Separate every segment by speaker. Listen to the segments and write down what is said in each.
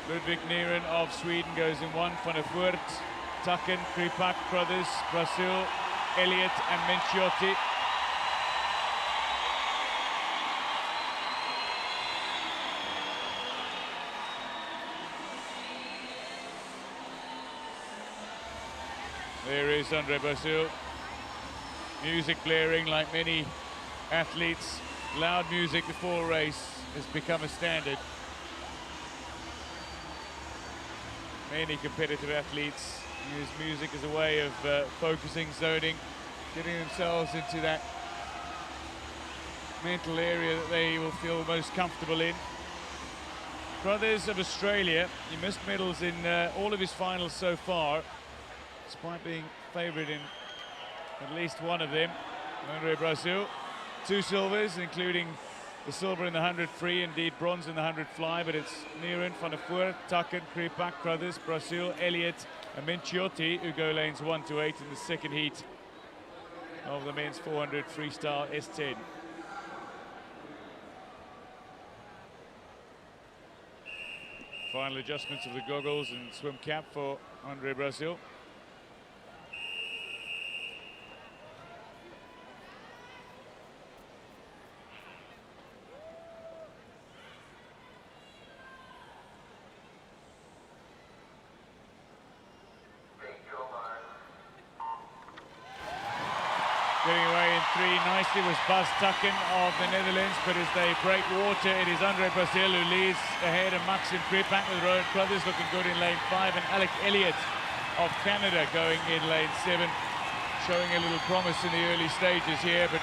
Speaker 1: Ludvig NYREN of Sweden goes in one. Van der Voort, TAKKEN, KRYPAK, Crothers, BRASIL, ELLIOT and MENCIOTTI. There is Andre BRASIL. Music blaring like many athletes. Loud music before a race has become a standard. Many competitive athletes use music as a way of focusing, zoning, getting themselves into that mental area that they will feel most comfortable in. Crothers of Australia, he missed medals in all of his finals so far, despite being favoured in at least one of them. Andre BRASIL, 2 silvers, including the silver in the 100 free, indeed bronze in the 100 fly, but it's NYREN, Van der Voort, TAKKEN, KRYPAK, Crothers, BRASIL, ELLIOT and MENCIOTTI who go lanes 1 to 8 in the second heat of the men's 400 freestyle S10. Final adjustments of the goggles and swim cap for Andre BRASIL. Getting away in 3 nicely was Bas TAKKEN of the Netherlands, but as they break water, it is Andre BRASIL who leads ahead of Maksym KRYPAK with Rowan Crothers looking good in lane 5, and Alec ELLIOT of Canada going in lane 7, showing a little promise in the early stages here, but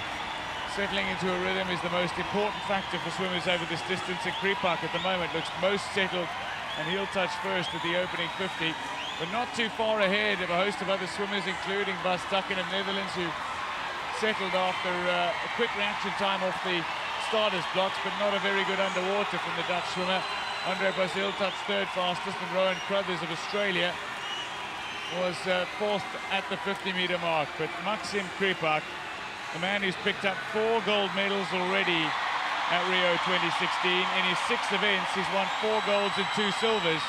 Speaker 1: settling into a rhythm is the most important factor for swimmers over this distance, and KRYPAK at the moment looks most settled, and he'll touch first at the opening 50, but not too far ahead of a host of other swimmers, including Bas TAKKEN of Netherlands, who settled after a quick reaction time off the starters blocks, but not a very good underwater from the Dutch swimmer. Andre BRASIL touched 3rd fastest, and Rowan Crothers of Australia was 4th at the 50-meter mark. But Maksym KRYPAK, the man who's picked up 4 gold medals already at Rio 2016, in his 6 events he's won 4 golds and 2 silvers.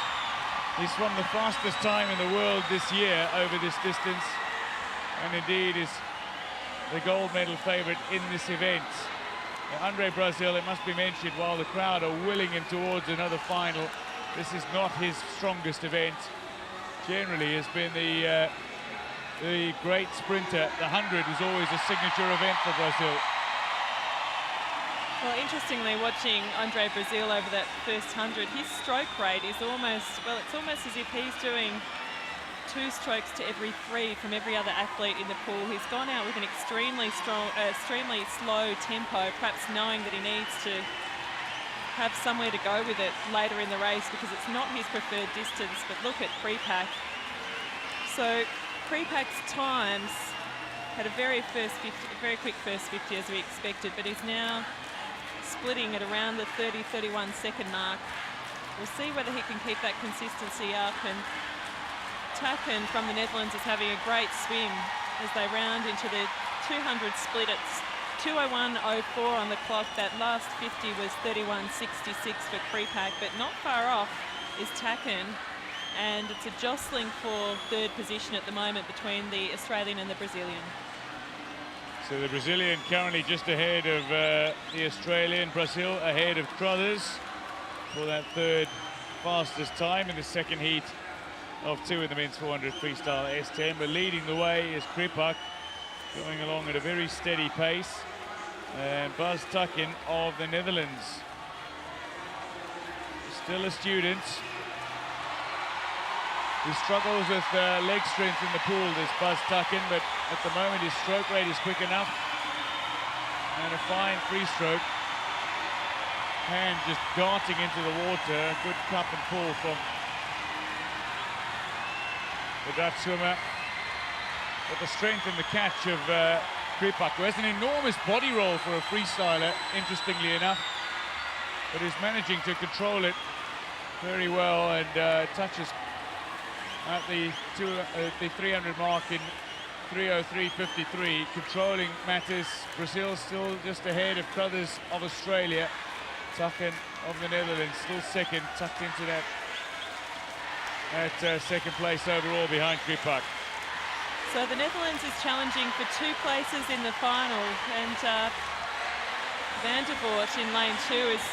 Speaker 1: He's swum the fastest time in the world this year over this distance, and indeed is the gold medal favourite in this event. Andre BRASIL, it must be mentioned, while the crowd are willing him towards another final, this is not his strongest event. Generally has been the great sprinter. The 100 was always a signature event for Brazil.
Speaker 2: Well, interestingly, watching Andre BRASIL over that first 100, his stroke rate is almost, well, it's almost as if he's doing 2 strokes to every 3 from every other athlete in the pool. He's gone out with an extremely slow tempo, perhaps knowing that he needs to have somewhere to go with it later in the race because it's not his preferred distance. But look at KRYPAK. So KRYPAK's times had a very quick first 50 as we expected, but he's now splitting at around the 30-31 second mark. We'll see whether he can keep that consistency up, and TAKKEN from the Netherlands is having a great swim as they round into the 200 split. It's 2:01.04 on the clock. That last 50 was 31.66 for KRYPAK, but not far off is TAKKEN, and it's a jostling for 3rd position at the moment between the Australian and the Brazilian.
Speaker 1: So the Brazilian currently just ahead of the Australian. Brazil ahead of Crothers for that 3rd fastest time in the second heat of 2 in the men's 400 freestyle S10, but leading the way is KRYPAK, going along at a very steady pace, and Bas TAKKEN of the Netherlands, still a student. He struggles with leg strength in the pool, this Bas TAKKEN, but at the moment his stroke rate is quick enough, and a fine free stroke. Hand just darting into the water, a good cup and pull from the Dutch swimmer, but the strength and the catch of KRYPAK, who has an enormous body roll for a freestyler, interestingly enough, but is managing to control it very well, and touches at the 300 mark in 3:03.53, controlling matters. Brazil still just ahead of Crothers of Australia. TAKKEN of the Netherlands still second, tucked into that at second place overall behind KRYPAK.
Speaker 2: So the Netherlands is challenging for 2 places in the final, and Van der Voort in lane 2 has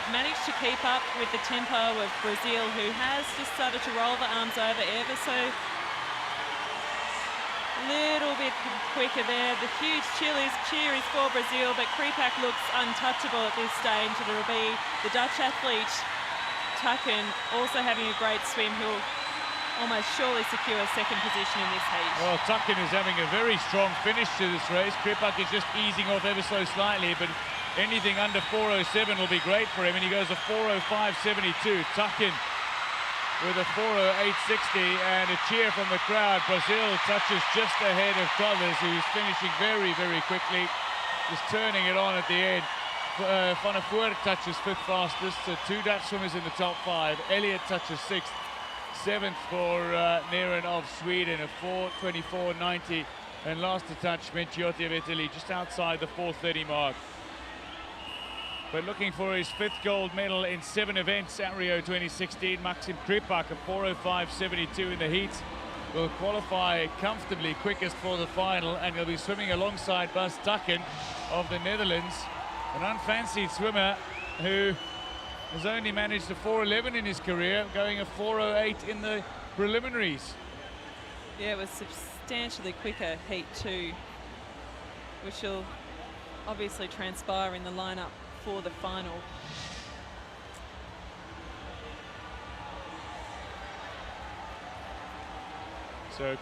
Speaker 2: managed to keep up with the tempo of Brazil, who has just started to roll the arms over ever so little bit quicker there. The huge cheer is for Brazil, but KRYPAK looks untouchable at this stage, and it'll be the Dutch athlete Takken also having a great swim, who'll almost surely secure second position in this heat.
Speaker 1: Well, Takken is having a very strong finish to this race. KRYPAK is just easing off ever so slightly, but anything under 4:07 will be great for him, and he goes a 4:05.72. Takken with a 4:08.60 and a cheer from the crowd. Brazil touches just ahead of Crothers, who's finishing very, very quickly, just turning it on at the end. Van der Voort touches 5th fastest, so 2 Dutch swimmers in the top 5. Elliot touches 6th, 7th for NYREN of Sweden, a 4:24.90, and last to touch Menciotti of Italy, just outside the 4:30 mark. But looking for his 5th gold medal in 7 events at Rio 2016, Maksym KRYPAK, a 4:05.72 in the heat, will qualify comfortably quickest for the final, and he'll be swimming alongside Bas Takken of the Netherlands, an unfancied swimmer who has only managed a 4:11 in his career, going a 4:08 in the preliminaries.
Speaker 2: Yeah, it was substantially quicker heat 2, which will obviously transpire in the lineup for the final.
Speaker 1: So